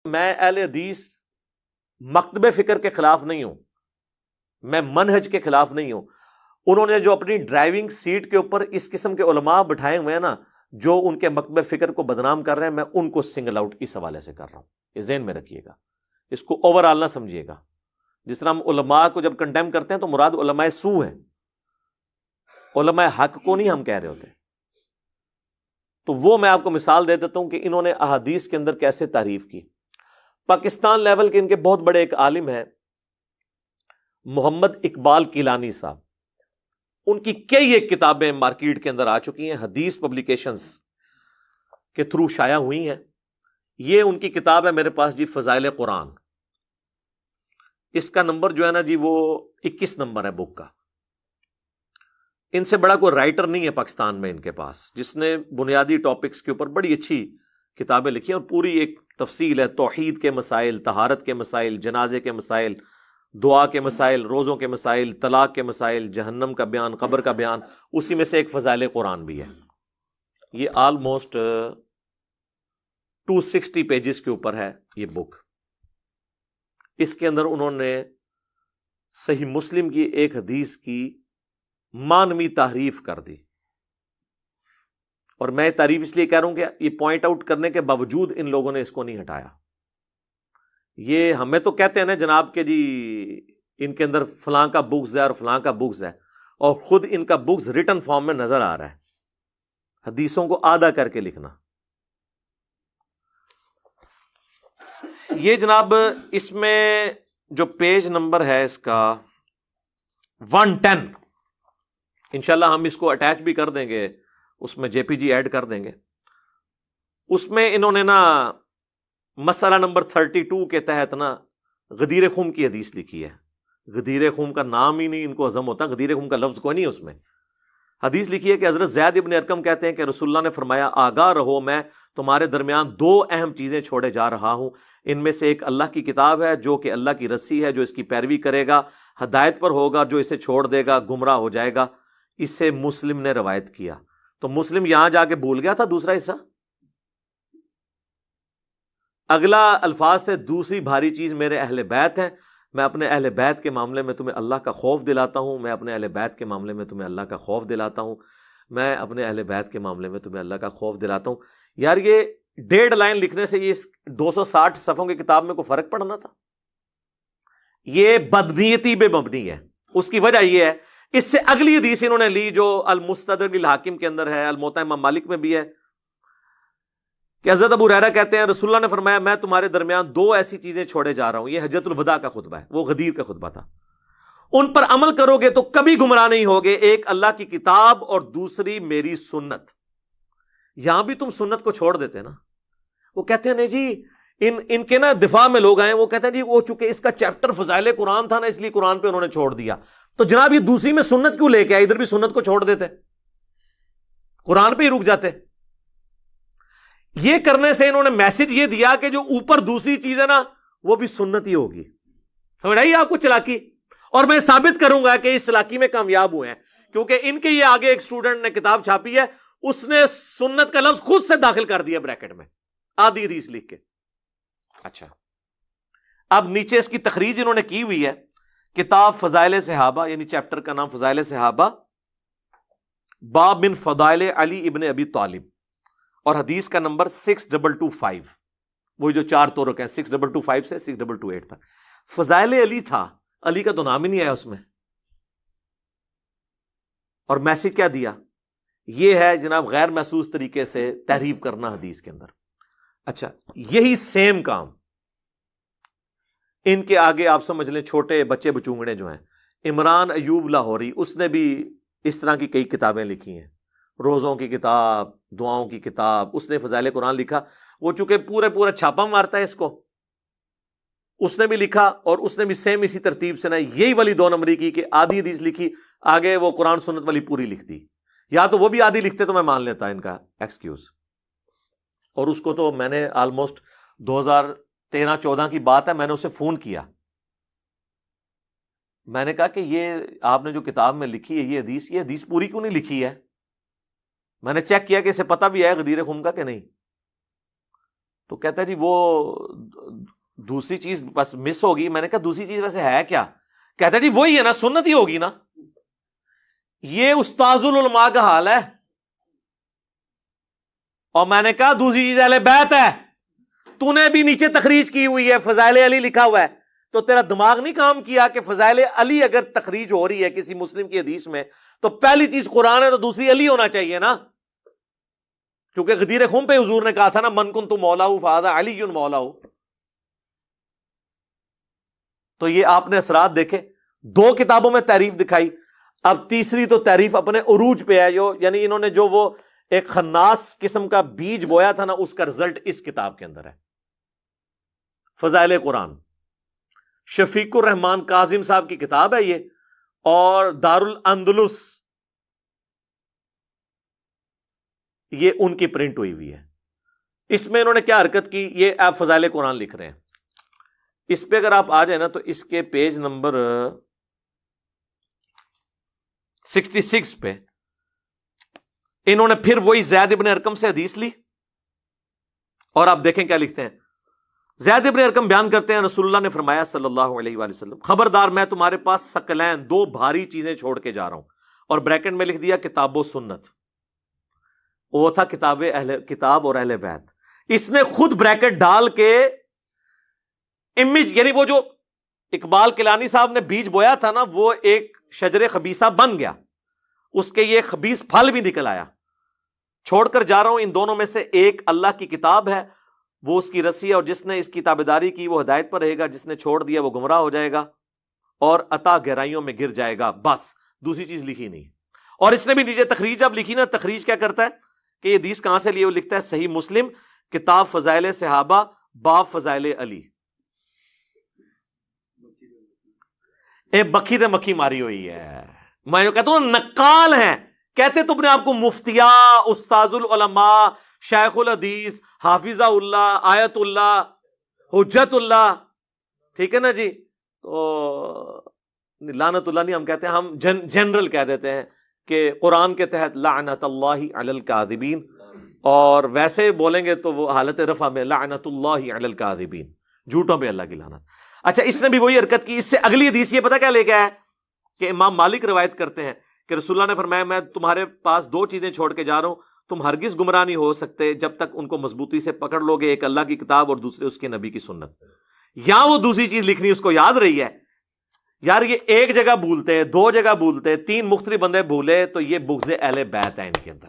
میں اہل حدیث مکتب فکر کے خلاف نہیں ہوں، میں منہج کے خلاف نہیں ہوں. انہوں نے جو اپنی ڈرائیونگ سیٹ کے اوپر اس قسم کے علماء بٹھائے ہوئے ہیں نا، جو ان کے مکتب فکر کو بدنام کر رہے ہیں، میں ان کو سنگل آؤٹ اس حوالے سے کر رہا ہوں. یہ ذہن میں رکھیے گا، اس کو اوور آل نہ سمجھیے گا. جس طرح ہم علماء کو جب کنڈیم کرتے ہیں تو مراد علماء سو ہیں، علماء حق کو نہیں ہم کہہ رہے ہوتے. تو وہ میں آپ کو مثال دے دیتا ہوں کہ انہوں نے احادیث کے اندر کیسے تعریف کی. پاکستان لیول کے ان کے بہت بڑے ایک عالم ہیں محمد اقبال کیلانی صاحب. ان کی کئی ایک کتابیں مارکیٹ کے اندر آ چکی ہیں، حدیث پبلیکیشنز کے تھرو شائع ہوئی ہیں. یہ ان کی کتاب ہے میرے پاس جی، فضائل قرآن. اس کا نمبر جو ہے نا جی وہ 21 نمبر ہے بک کا. ان سے بڑا کوئی رائٹر نہیں ہے پاکستان میں ان کے پاس جس نے بنیادی ٹاپکس کے اوپر بڑی اچھی کتابیں لکھی ہیں، اور پوری ایک تفصیل ہے. توحید کے مسائل، طہارت کے مسائل، جنازے کے مسائل، دعا کے مسائل، روزوں کے مسائل، طلاق کے مسائل، جہنم کا بیان، قبر کا بیان. اسی میں سے ایک فضائل قرآن بھی ہے. یہ آلموسٹ 260 پیجز کے اوپر ہے یہ بک. اس کے اندر انہوں نے صحیح مسلم کی ایک حدیث کی مانوی تحریف کر دی. اور میں تعریف اس لیے کہہ رہا ہوں کہ یہ پوائنٹ آؤٹ کرنے کے باوجود ان لوگوں نے اس کو نہیں ہٹایا. یہ ہمیں تو کہتے ہیں نا جناب کہ جی ان کے اندر فلاں کا بغض ہے اور فلاں کا بغض ہے، اور خود ان کا بغض ریٹن فارم میں نظر آ رہا ہے، حدیثوں کو آدھا کر کے لکھنا. یہ جناب اس میں جو پیج نمبر ہے اس کا 110، انشاءاللہ ہم اس کو اٹیچ بھی کر دیں گے، اس میں جے پی جی ایڈ کر دیں گے. اس میں انہوں نے نا مسئلہ نمبر 32 کے تحت نا غدیر خم کی حدیث لکھی ہے. غدیر خم کا نام ہی نہیں ان کو ہضم ہوتا، غدیر خم کا لفظ کوئی نہیں اس میں. حدیث لکھی ہے کہ حضرت زید ابن ارقم کہتے ہیں کہ رسول اللہ نے فرمایا، آگاہ رہو، میں تمہارے درمیان 2 اہم چیزیں چھوڑے جا رہا ہوں. ان میں سے ایک اللہ کی کتاب ہے جو کہ اللہ کی رسی ہے، جو اس کی پیروی کرے گا ہدایت پر ہوگا، جو اسے چھوڑ دے گا گمراہ ہو جائے گا. اسے مسلم نے روایت کیا. تو مسلم یہاں جا کے بھول گیا تھا دوسرا حصہ. اگلا الفاظ تھے، دوسری بھاری چیز میرے اہل بیت ہیں، میں اپنے اہل بیت کے معاملے میں تمہیں اللہ کا خوف دلاتا ہوں، میں اپنے اہل بیت کے معاملے میں تمہیں اللہ کا خوف دلاتا ہوں، میں اپنے اہل بیت کے معاملے میں تمہیں اللہ کا خوف دلاتا ہوں. یار یہ 1.5 لائن لکھنے سے یہ 260 صفحوں کی کتاب میں کوئی فرق پڑنا تھا؟ یہ بدنیتی بے مبنی ہے. اس کی وجہ یہ ہے، اس سے اگلی حدیث انہوں نے لی جو المستدرک الحاکم کے اندر ہے، الموطا امام مالک میں بھی ہے، کہ حضرت ابو ہریرہ کہتے ہیں رسول اللہ نے فرمایا، میں تمہارے درمیان 2 ایسی چیزیں چھوڑے جا رہا ہوں. یہ حجۃ الوداع کا خطبہ ہے، وہ غدیر کا خطبہ تھا. ان پر عمل کرو گے تو کبھی گمراہ نہیں ہوگے، ایک اللہ کی کتاب اور دوسری میری سنت. یہاں بھی تم سنت کو چھوڑ دیتے نا. وہ کہتے ہیں نہیں جی ان کے نا دفاع میں لوگ آئے، وہ کہتے ہیں جی وہ چونکہ اس کا چیپٹر فضائل قرآن تھا نا، اس لیے قرآن پہ انہوں نے چھوڑ دیا. تو جناب یہ دوسری میں سنت کیوں لے کے آئے؟ ادھر بھی سنت کو چھوڑ دیتے، قرآن پہ ہی رک جاتے. یہ کرنے سے انہوں نے میسج یہ دیا کہ جو اوپر دوسری چیز ہے نا وہ بھی سنت ہی ہوگی. سمجھ آئی آپ کو چلاکی؟ اور میں ثابت کروں گا کہ اس چلاکی میں کامیاب ہوئے ہیں، کیونکہ ان کے یہ آگے ایک سٹوڈنٹ نے کتاب چھاپی ہے، اس نے سنت کا لفظ خود سے داخل کر دیا بریکٹ میں، آدھی حدیث لکھ کے. اچھا اب نیچے اس کی تخریج انہوں نے کی ہوئی ہے، کتاب فضائل صحابہ، یعنی چیپٹر کا نام فضائل صحابہ، باب من فضائل علی ابن ابی طالب، اور حدیث کا نمبر 6225، وہی جو 4 طرق ہیں، 6225 سے 6228 تک. فضائل علی تھا، علی کا تو نام ہی نہیں آیا اس میں. اور میسج کیا دیا؟ یہ ہے جناب غیر محسوس طریقے سے تحریف کرنا حدیث کے اندر. اچھا یہی سیم کام ان کے آگے آپ سمجھ لیں چھوٹے بچے بچونگڑے جو ہیں، عمران ایوب لاہوری، اس نے بھی اس طرح کی کئی کتابیں لکھی ہیں، روزوں کی کتاب، دعاؤں کی کتاب. اس نے فضائل قرآن لکھا، وہ چونکہ پورا چھاپا مارتا ہے اس کو، اس نے بھی لکھا، اور اس نے بھی سیم اسی ترتیب سے نا یہی والی 2 نمبری کی کہ آدھی حدیث لکھی، آگے وہ قرآن سنت والی پوری لکھ دی. یا تو وہ بھی آدھی لکھتے تو میں مان لیتا ان کا ایکسکیوز. اور اس کو تو میں نے آلموسٹ 2013-14 کی بات ہے، میں نے اسے فون کیا، میں نے کہا کہ یہ آپ نے جو کتاب میں لکھی ہے یہ حدیث پوری کیوں نہیں لکھی ہے؟ میں نے چیک کیا کہ اسے پتہ بھی ہے غدیر خم کا کہ نہیں. تو کہتا ہے جی وہ دوسری چیز بس مس ہوگی. میں نے کہا دوسری چیز ویسے ہے کیا؟ کہتا ہے جی وہی ہے نا، سنت ہی ہوگی نا. یہ استاذ العلماء کا حال ہے. اور میں نے کہا دوسری چیز اہل بیت ہے. تو نے بھی نیچے تخریج کی ہوئی ہے، فضائل علی لکھا ہوا ہے. تو تیرا دماغ نہیں کام کیا کہ فضائل علی اگر تخریج ہو رہی ہے کسی مسلم کی حدیث میں تو پہلی چیز قرآن ہے تو دوسری علی ہونا چاہیے نا. کیونکہ غدیر خم پہ حضور نے کہا تھا نا من کنت مولاہ فہذا علی مولاہ. تو یہ آپ نے اثرات دیکھے. 2 کتابوں میں تعریف دکھائی. اب تیسری تو تعریف اپنے عروج پہ ہے، جو یعنی انہوں نے جو وہ ایک خناس قسم کا بیج بویا تھا نا، اس کا رزلٹ اس کتاب کے اندر ہے. فضائل قرآن، شفیق الرحمان کاظم صاحب کی کتاب ہے یہ، اور دارالاندلس یہ ان کی پرنٹ ہوئی ہوئی ہے. اس میں انہوں نے کیا حرکت کی، یہ آپ فضائل قرآن لکھ رہے ہیں. اس پہ اگر آپ آ جائیں نا تو اس کے پیج نمبر 66 پہ انہوں نے پھر وہی زید ابن ارقم سے حدیث لی، اور آپ دیکھیں کیا لکھتے ہیں. زید ابن ارقم بیان کرتے ہیں رسول اللہ نے فرمایا صلی اللہ علیہ وآلہ وسلم، خبردار میں تمہارے پاس ثقلین 2 بھاری چیزیں چھوڑ کے جا رہا ہوں. اور بریکٹ میں لکھ دیا کتاب و سنت. وہ تھا کتاب اور اہل بیت. اس نے خود بریکٹ ڈال کے امیج، یعنی وہ جو اقبال کیلانی صاحب نے بیج بویا تھا نا، وہ ایک شجر خبیثہ بن گیا. اس کے یہ خبیث پھل بھی نکل آیا. چھوڑ کر جا رہا ہوں ان دونوں میں سے ایک اللہ کی کتاب ہے، وہ اس کی رسی ہے، اور جس نے اس کی تابعداری کی وہ ہدایت پر رہے گا، جس نے چھوڑ دیا وہ گمراہ ہو جائے گا اور عطا گہرائیوں میں گر جائے گا. بس دوسری چیز لکھی نہیں. اور اس نے بھی نیچے تخریج اب لکھی نا، تخریج کیا کرتا ہے کہ یہ حدیث کہاں سے لیے، وہ لکھتا ہے صحیح مسلم کتاب فضائل صحابہ باب فضائل علی. بکی دے مکھی ماری ہوئی ہے. میں جو کہتا ہوں نقال ہیں، کہتے تم نے آپ کو مفتیا، استاذ العلماء، شیخ الحدیث، حافظ اللہ، آیت اللہ، حجت اللہ. ٹھیک ہے نا جی. تو لعنت اللہ نہیں ہم کہتے ہیں، ہم جنرل کہہ دیتے ہیں کہ قرآن کے تحت لعنت اللہ علی الکاذبین، اور ویسے بولیں گے تو وہ حالت رفع میں لعنت اللہ علی الکاذبین، جھوٹوں پہ اللہ کی لعنت. اچھا اس نے بھی وہی حرکت کی. اس سے اگلی حدیث یہ پتہ کیا لے کے آیا کہ امام مالک روایت کرتے ہیں کہ رسول اللہ نے فرمایا میں تمہارے پاس 2 چیزیں چھوڑ کے جا رہا ہوں، تم ہرگز گمراہ نہیں ہو سکتے جب تک ان کو مضبوطی سے پکڑ لو گے، ایک اللہ کی کتاب اور دوسرے اس کے نبی کی سنت. یہاں وہ دوسری چیز لکھنی اس کو یاد رہی ہے. یار یہ ایک جگہ بھولتے، 2 جگہ بھولتے، 3 مختلف بندے بھولے تو یہ بغض اہل بیت ہے ان کے اندر.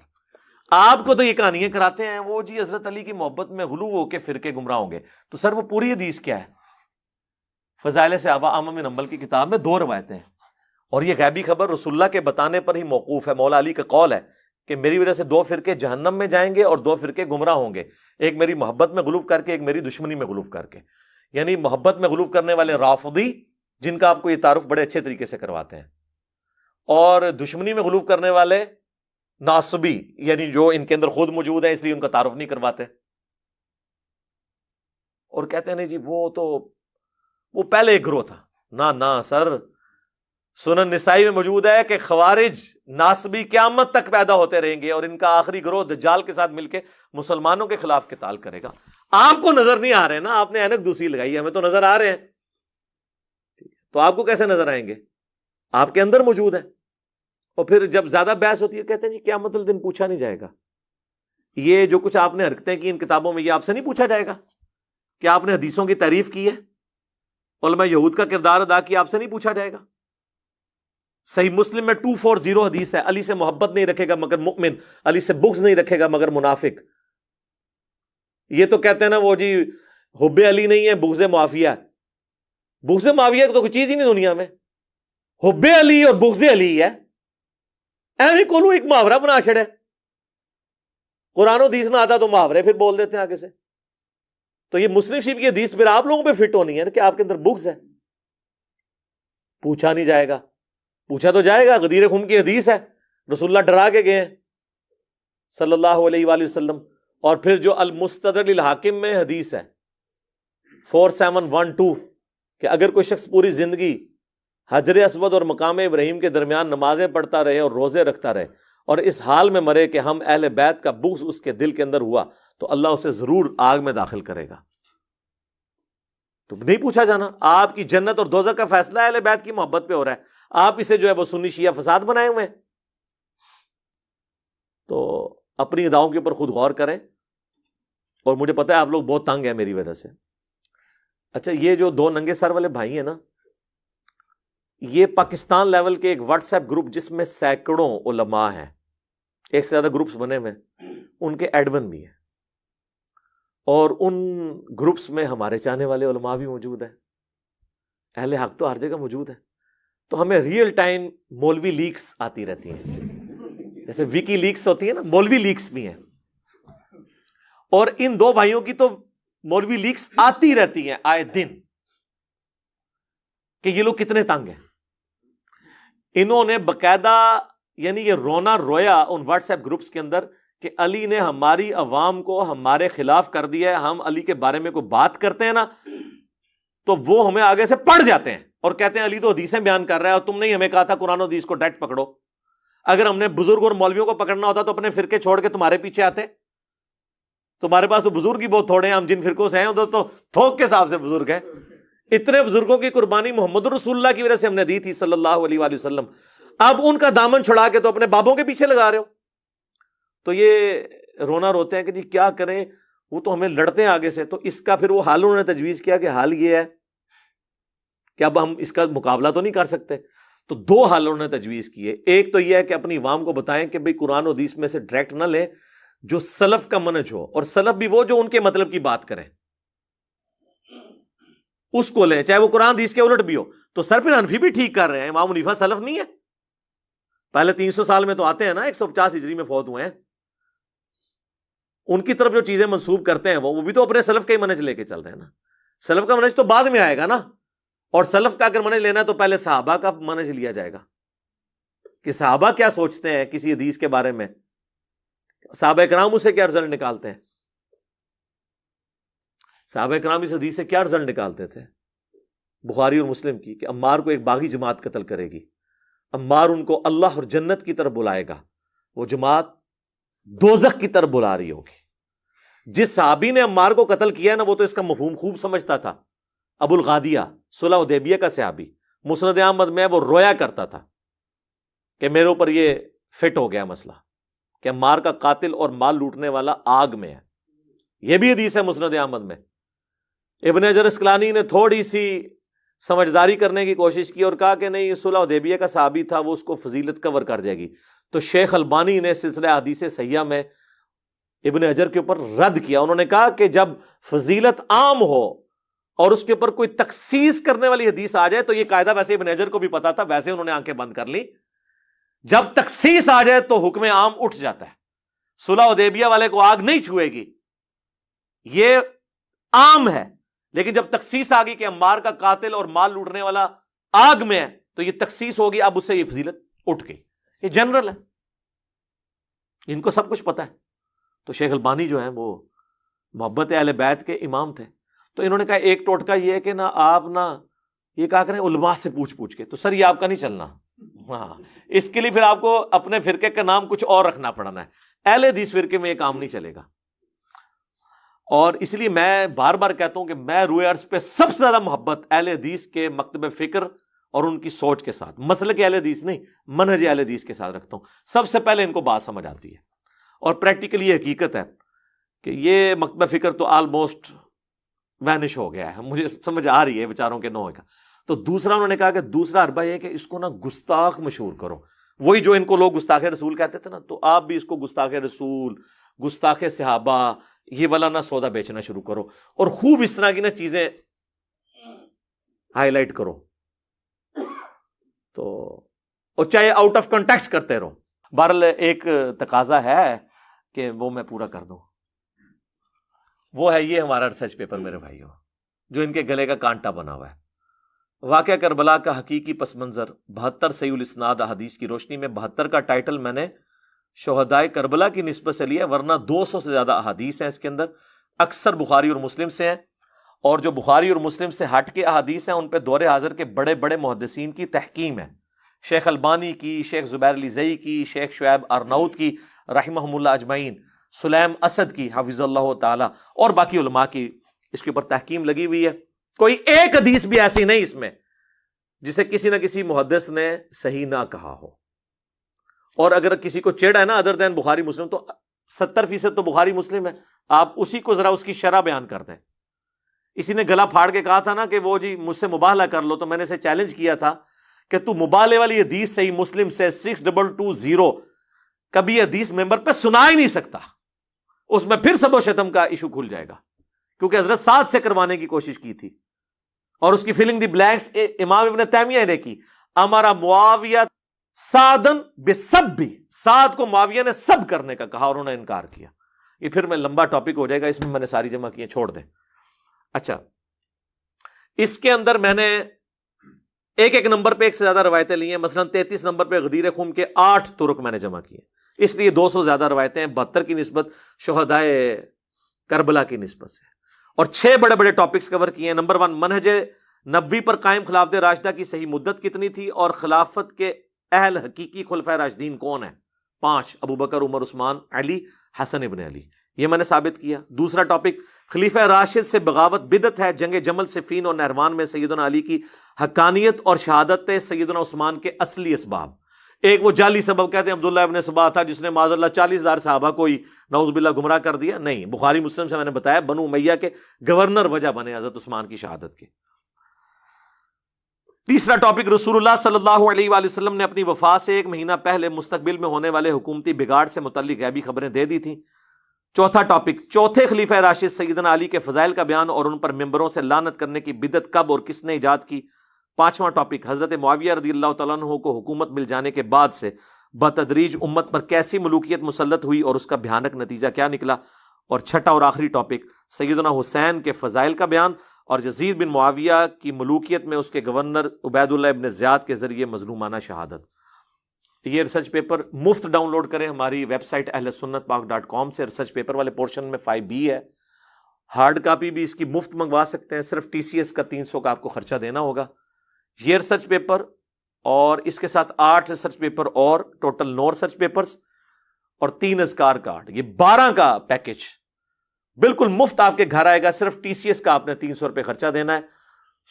آپ کو تو یہ کہانیاں کراتے ہیں وہ جی حضرت علی کی محبت میں غلو ہو کے فرقے گمراہ ہوں گے. تو سر وہ پوری حدیث کیا ہے؟ فضائل صحابہ احمد بن حنبل کی کتاب میں 2 روایتیں ہیں، اور یہ غیبی خبر رسول اللہ کے بتانے پر ہی موقوف ہے. مولا علی کا قول ہے کہ میری وجہ سے 2 فرقے جہنم میں جائیں گے اور 2 فرقے گمراہ ہوں گے، ایک میری محبت میں غلو کر کے، ایک میری دشمنی میں غلو کر کے. یعنی محبت میں غلو کرنے والے رافضی، جن کا آپ کو یہ تعارف بڑے اچھے طریقے سے کرواتے ہیں، اور دشمنی میں غلو کرنے والے ناصبی، یعنی جو ان کے اندر خود موجود ہیں اس لیے ان کا تعارف نہیں کرواتے، اور کہتے ہیں نہیں جی وہ پہلے ایک گروہ تھا. نہ سر، سنن نسائی میں موجود ہے کہ خوارج ناصبی قیامت تک پیدا ہوتے رہیں گے، اور ان کا آخری گروہ دجال کے ساتھ مل کے مسلمانوں کے خلاف قتال کرے گا. آپ کو نظر نہیں آ رہے نا، آپ نے اینک دوسری لگائی ہے، ہمیں تو نظر آ رہے ہیں. تو آپ کو کیسے نظر آئیں گے؟ آپ کے اندر موجود ہے. اور پھر جب زیادہ بحث ہوتی ہے کہتے ہیں جی قیامت الدن پوچھا نہیں جائے گا. یہ جو کچھ آپ نے حرکتیں کی ان کتابوں میں، یہ آپ سے نہیں پوچھا جائے گا کہ آپ نے حدیثوں کی تعریف کی ہے، علماء یہود کا کردار ادا کیا، آپ سے نہیں پوچھا جائے گا. صحیح مسلم میں 240 حدیث ہے، علی سے محبت نہیں رکھے گا مگر مؤمن، علی سے بغض نہیں رکھے گا مگر منافق. یہ تو کہتے ہیں نا وہ جی حب علی نہیں ہے، بغض معاویہ. بغض معاویہ تو کوئی چیز ہی نہیں دنیا میں، حب علی اور بغض علی ہے. ایویں کولو ایک محاورہ بنا چھڑے، قرآن و حدیث نہ آتا تو محاورے پھر بول دیتے ہیں آگے سے. تو یہ مسلم شریف کی حدیث پھر آپ لوگوں پہ فٹ ہونی ہے کہ آپ کے اندر بغض ہے. پوچھا نہیں جائے گا، پوچھا تو جائے گا. غدیر خم کی حدیث ہے، رسول اللہ ڈرا کے گئے صلی اللہ علیہ وآلہ وسلم. اور پھر جو المستدرک للحاکم میں حدیث ہے 4712 کہ اگر کوئی شخص پوری زندگی حجر اسود اور مقام ابراہیم کے درمیان نمازیں پڑھتا رہے اور روزے رکھتا رہے اور اس حال میں مرے کہ ہم اہل بیت کا بغض اس کے دل کے اندر ہوا، تو اللہ اسے ضرور آگ میں داخل کرے گا. تو نہیں پوچھا جانا. آپ کی جنت اور دوزخ کا فیصلہ اہل بیت کی محبت پہ ہو رہا ہے, آپ اسے جو ہے وہ سنی شیعہ فساد بنائے ہوئے ہیں. تو اپنی اداؤں کے اوپر خود غور کریں. اور مجھے پتا ہے آپ لوگ بہت تنگ ہیں میری وجہ سے. اچھا, یہ جو دو ننگے سر والے بھائی ہیں نا, یہ پاکستان لیول کے ایک واٹس ایپ گروپ جس میں سینکڑوں علماء ہیں, ایک سے زیادہ گروپس بنے ہوئے, ان کے ایڈمن بھی ہیں. اور ان گروپس میں ہمارے چاہنے والے علماء بھی موجود ہیں. اہل حق تو ہر جگہ موجود ہے. تو ہمیں ریئل ٹائم مولوی لیکس آتی رہتی ہیں, جیسے ویکی لیکس ہوتی ہے نا, مولوی لیکس بھی ہیں. اور ان دو بھائیوں کی تو مولوی لیکس آتی رہتی ہیں آئے دن کہ یہ لوگ کتنے تنگ ہیں. انہوں نے باقاعدہ یعنی یہ رونا رویا ان واٹس ایپ گروپس کے اندر کہ علی نے ہماری عوام کو ہمارے خلاف کر دیا ہے. ہم علی کے بارے میں کوئی بات کرتے ہیں نا تو وہ ہمیں آگے سے پڑھ جاتے ہیں اور کہتے ہیں علی تو حدیثیں بیان کر رہا ہے اور تم نے ہمیں کہا تھا قرآن و حدیث کو ڈائریکٹ پکڑو. اگر ہم نے بزرگ اور مولویوں کو پکڑنا ہوتا تو اپنے فرقے چھوڑ کے تمہارے پیچھے آتے. تمہارے پاس تو بزرگ ہی بہت تھوڑے ہیں, ہم جن فرقوں سے ہیں ادھر تو تھوک کے حساب سے بزرگ ہیں. اتنے بزرگوں کی قربانی محمد رسول اللہ کی وجہ سے ہم نے دی تھی صلی اللہ علیہ وآلہ وسلم. اب ان کا دامن چھڑا کے تو اپنے بابوں کے پیچھے لگا رہے ہو. تو یہ رونا روتے ہیں کہ جی کیا کریں, وہ تو ہمیں لڑتے ہیں آگے سے. تو اس کا پھر وہ حال انہوں نے تجویز کیا کہ حال یہ ہے کہ اب ہم اس کا مقابلہ تو نہیں کر سکتے. تو دو حال انہوں نے تجویز کیے. ایک تو یہ ہے کہ اپنی عوام کو بتائیں کہ بھئی قرآن و حدیث میں سے ڈائریکٹ نہ لیں, جو سلف کا منہج ہو, اور سلف بھی وہ جو ان کے مطلب کی بات کریں اس کو لیں, چاہے وہ قرآن حدیث کے الٹ بھی ہو. تو سر پھر حنفی بھی ٹھیک کر رہے ہیں, امام حنیفہ سلف نہیں ہے. پہلے 300 سال میں تو آتے ہیں نا, 150 ہجری میں فوت ہوئے ہیں. ان کی طرف جو چیزیں منسوب کرتے ہیں وہ بھی تو اپنے سلف کا ہی منہج لے کے چل رہے ہیں نا. سلف کا منہج تو بعد میں آئے گا نا, اور سلف کا اگر منہج لینا ہے تو پہلے صحابہ کا منہج لیا جائے گا کہ صحابہ کیا سوچتے ہیں کسی حدیث کے بارے میں, صحابہ کرام اسے کیا رزلٹ نکالتے ہیں, صحابہ کرام اس حدیث سے کیا رزلٹ نکالتے تھے بخاری اور مسلم کی کہ عمار کو ایک باغی جماعت قتل کرے گی, عمار ان کو اللہ اور جنت کی طرف بلائے گا, وہ جماعت دوزخ کی طرف بلا رہی ہوگی. جس صحابی نے عمار کو قتل کیا نا وہ تو اس کا مفہوم خوب سمجھتا تھا. ابو الغادیہ صلح حدیبیہ کا صحابی, مسند احمد میں وہ رویا کرتا تھا کہ میرے اوپر یہ فٹ ہو گیا مسئلہ کہ عمار کا قاتل اور مال لوٹنے والا آگ میں ہے. یہ بھی حدیث ہے مسند احمد میں. ابن حجر اسقلانی نے تھوڑی سی سمجھداری کرنے کی کوشش کی اور کہا کہ نہیں, صلح حدیبیہ کا صحابی تھا, وہ اس کو فضیلت کور کر جائے گی. تو شیخ البانی نے سلسلہ حدیث صحیحہ میں ابن حجر کے اوپر رد کیا. انہوں نے کہا کہ جب فضیلت عام ہو اور اس کے اوپر کوئی تخصیص کرنے والی حدیث آ جائے, تو یہ قاعدہ ویسے ابن حجر کو بھی پتا تھا, ویسے انہوں نے آنکھیں بند کر لی, جب تخصیص آ جائے تو حکم عام اٹھ جاتا ہے. صلح حدیبیہ والے کو آگ نہیں چھوئے گی, یہ عام ہے, لیکن جب تخصیص آ گئی کہ عمار کا قاتل اور مال لوٹنے والا آگ میں ہے تو یہ تخصیص ہوگی, اب اس سے یہ فضیلت اٹھ گئی. یہ جنرل ہے, ان کو سب کچھ پتا ہے. تو شیخ البانی جو ہیں وہ محبت اہل بیت کے امام تھے. تو انہوں نے کہا ایک ٹوٹکا یہ ہے کہ نا آپ نا یہ کہا کریں علماء سے پوچھ کے, تو سر یہ آپ کا نہیں چلنا. ہاں, اس کے لیے پھر آپ کو اپنے فرقے کا نام کچھ اور رکھنا پڑنا ہے. اہل حدیث فرقے میں یہ کام نہیں چلے گا. اور اس لیے میں بار بار کہتا ہوں کہ میں روئے عرض پہ سب سے زیادہ محبت اہل حدیث کے مکتب فکر اور ان کی سوچ کے ساتھ, مسلک اہل حدیث نہیں, منہج اہل حدیث کے ساتھ رکھتا ہوں. سب سے پہلے ان کو بات سمجھ آتی ہے, اور پریکٹیکلی یہ حقیقت ہے کہ یہ مکتب فکر تو آلموسٹ وینش ہو گیا ہے, مجھے سمجھ آ رہی ہے بیچاروں کے نوع کا. تو دوسرا انہوں نے کہا کہ دوسرا حربہ یہ کہ اس کو نا گستاخ مشہور کرو, وہی جو ان کو لوگ گستاخ رسول کہتے تھے نا, تو آپ بھی اس کو گستاخ رسول, گستاخ صحابہ, یہ والا نا سودا بیچنا شروع کرو, اور خوب اس طرح کی نا چیزیں ہائی لائٹ کرو. تو اور چاہے آؤٹ آف کنٹیکسٹ کرتے رہو. بہرحال ایک تقاضا ہے کہ وہ میں پورا کر دوں, وہ ہے یہ ہمارا ریسرچ پیپر میرے بھائیوں, جو ان کے گلے کا کانٹا بنا ہوا ہے. واقعہ کربلا کا حقیقی پس منظر 72 صحیح الاسناد احادیث کی روشنی میں. 72 کا ٹائٹل میں نے شہدائے کربلا کی نسبت سے لیا, ورنہ 200 سے زیادہ احادیث ہیں اس کے اندر. اکثر بخاری اور مسلم سے ہیں, اور جو بخاری اور مسلم سے ہٹ کے احادیث ہیں ان پہ دور حاضر کے بڑے بڑے محدثین کی تحکیم ہے. شیخ البانی کی, شیخ زبیر علی زئی کی, شیخ شعیب ارناؤت کی رحمہم اللہ اجمعین. سلیم اسد کی حافظ اللہ تعالی اور باقی علماء کی اس کے اوپر تحکیم لگی ہوئی ہے. کوئی ایک حدیث بھی ایسی نہیں اس میں جسے کسی نہ کسی محدث نے صحیح نہ کہا ہو. اور اگر کسی کو چڑ ہے نا ادر دین بخاری مسلم، تو 70% تو بخاری مسلم ہے، آپ اسی کو ذرا اس کی شرح بیان کر دیں. اسی نے گلا پھاڑ کے کہا تھا نا کہ وہ جی مجھ سے مباہلہ کر لو، تو میں نے اسے چیلنج کیا تھا کہ تو مبالغے والی حدیث صحیح مسلم سے 6220 کبھی حدیث ممبر پہ سنا ہی نہیں سکتا. اس میں پھر سب و شتم کا ایشو کھل جائے گا، کیونکہ حضرت سعد سے کروانے کی کوشش کی تھی اور اس کی فلنگ دی بلینکس امام ابن تیمیہ نے کی. ہمارا معاویہ سعدن بسب بھی، سعد کو معاویہ نے سب کرنے کا کہا اور انہوں نے انکار کیا. یہ پھر میں لمبا ٹاپک ہو جائے گا، اس میں نے ساری جمع کی چھوڑ دیں. اچھا، اس کے اندر میں نے ایک نمبر پہ ایک سے زیادہ روایتیں لی ہیں. مثلا 33 نمبر پہ غدیر خم کے 8 طرق میں نے جمع کیے، اس لیے 200 زیادہ روایتیں ہیں 72 کی نسبت شہدائے کربلا کی نسبت سے. اور 6 بڑے بڑے ٹاپکس کور کیے ہیں. نمبر 1، منہج نبوی پر قائم خلافت راشدہ کی صحیح مدت کتنی تھی اور خلافت کے اہل حقیقی خلفائے راشدین کون ہیں؟ 5، ابو بکر، عمر، عثمان، علی، حسن ابن علی. یہ میں نے ثابت کیا. دوسرا ٹاپک، خلیفہ راشد سے بغاوت بدعت ہے. جنگ جمل، صفین اور نہروان میں سیدنا علی کی حقانیت اور شہادت سیدنا عثمان کے اصلی اسباب. ایک وہ جعلی سبب کہتے ہیں عبداللہ ابن سبا تھا جس نے معاذ اللہ 40,000 صحابہ کو ہی نعوذ باللہ گمراہ کر دیا. نہیں، بخاری مسلم سے میں نے بتایا بنو امیہ کے گورنر وجہ بنے حضرت عثمان کی شہادت کے. تیسرا ٹاپک، رسول اللہ صلی اللہ علیہ وآلہ وسلم نے اپنی وفات سے 1 مہینہ پہلے مستقبل میں ہونے والے حکومتی بگاڑ سے متعلق غیبی خبریں دے دی تھیں. چوتھا ٹاپک، چوتھے خلیفہ راشد سیدنا علی کے فضائل کا بیان اور ان پر ممبروں سے لعنت کرنے کی بدعت کب اور کس نے ایجاد کی. پانچواں ٹاپک، حضرت معاویہ رضی اللہ تعالیٰ عنہ کو حکومت مل جانے کے بعد سے بتدریج امت پر کیسی ملوکیت مسلط ہوئی اور اس کا بھیانک نتیجہ کیا نکلا. اور چھٹا اور آخری ٹاپک، سیدنا حسین کے فضائل کا بیان اور یزید بن معاویہ کی ملوکیت میں اس کے گورنر عبید اللہ ابن زیاد کے ذریعے مظلومانہ شہادت. یہ ریسرچ پیپر مفت ڈاؤن لوڈ کریں ہماری ویب سائٹ ahlsunnatpak.com سے. ریسرچ پیپر والے پورشن میں 5B ہے. ہارڈ کاپی بھی اس کی مفت منگوا سکتے ہیں، صرف TCS کا 300 کا آپ کو خرچہ دینا ہوگا. یہ ریسرچ پیپر اور اس کے ساتھ 8 ریسرچ پیپر اور ٹوٹل 9 ریسرچ پیپرز اور 3 اذکار کارڈ، یہ 12 کا پیکج بالکل مفت آپ کے گھر آئے گا. صرف TCS کا آپ نے 300 روپے خرچہ دینا ہے.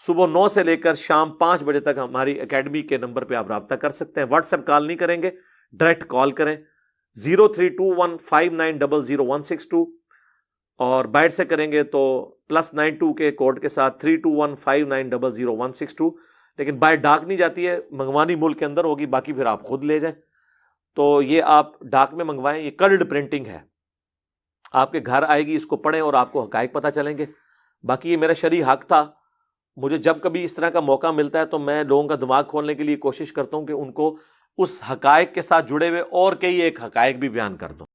صبح 9 سے لے کر شام 5 بجے تک ہماری اکیڈمی کے نمبر پہ آپ رابطہ کر سکتے ہیں. واٹس ایپ کال نہیں کریں گے، ڈائریکٹ کال کریں 0321590162 اور بائٹ سے کریں گے تو +92 کے کوڈ کے ساتھ 321590162. لیکن بائی ڈاک نہیں جاتی ہے، منگوانی ملک کے اندر ہوگی، باقی پھر آپ خود لے جائیں. تو یہ آپ ڈاک میں منگوائیں. یہ کلرڈ پرنٹنگ ہے، آپ کے گھر آئے گی، اس کو پڑھیں اور آپ کو حقائق پتہ چلیں گے. باقی یہ میرا شرعی حق تھا. مجھے جب کبھی اس طرح کا موقع ملتا ہے تو میں لوگوں کا دماغ کھولنے کے لیے کوشش کرتا ہوں کہ ان کو اس حقائق کے ساتھ جڑے ہوئے اور کئی ایک حقائق بھی بیان کر دوں.